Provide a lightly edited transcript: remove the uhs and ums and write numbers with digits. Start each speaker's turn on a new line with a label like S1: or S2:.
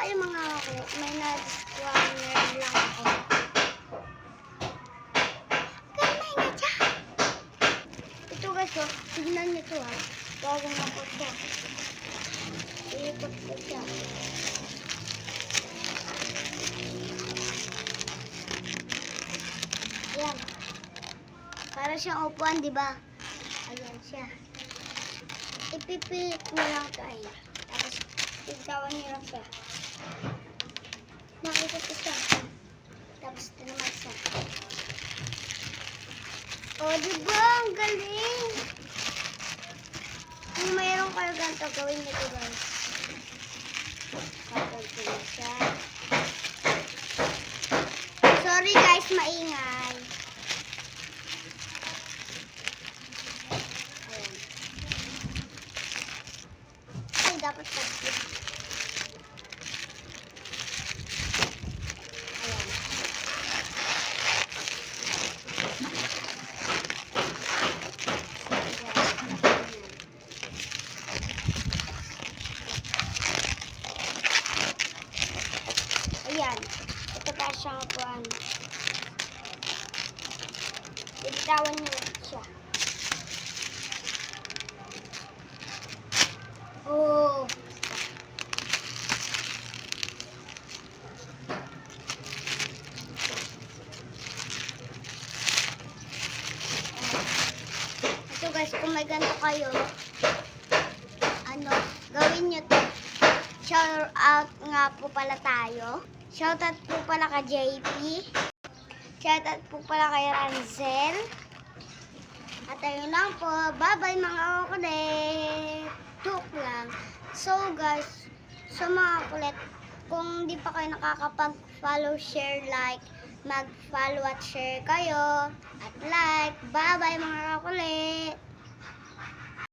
S1: kayo mga ako. May na-squander lang ako. Ganay na dyan. Ito guys, oh. Tignan nyo ito ha. Bago nga po siya. Ilipot ko siya. Ayan. Para siyang upuan, di ba? Ayan siya. Ipipilit mo lang tayo. Tapos, tigtawan niyo lang siya. Makikot ko siya. Tapos, ito naman siya. O, diba? Ang galing! Kung mayroon kayo ganito, gawin niyo ito guys. Kapag ko na siya. Sorry guys, maingay. Ayan. Ay, dapat pati. Ayan. Ayan. Ito pa siyang upuan. Ibitawan niyo siya. Oh. Ito guys, kung may ganito kayo, gawin nyo to. Shout out nga po pala tayo. Shout out po pala ka JP. Shout out po pala kay Ranzel. At ayun lang po. Bye-bye mga kulit. Joke lang. So guys, sa mga kulit, kung di pa kayo nakakapag-follow, share, like, mag-follow at share kayo. At like. Bye-bye mga kulit.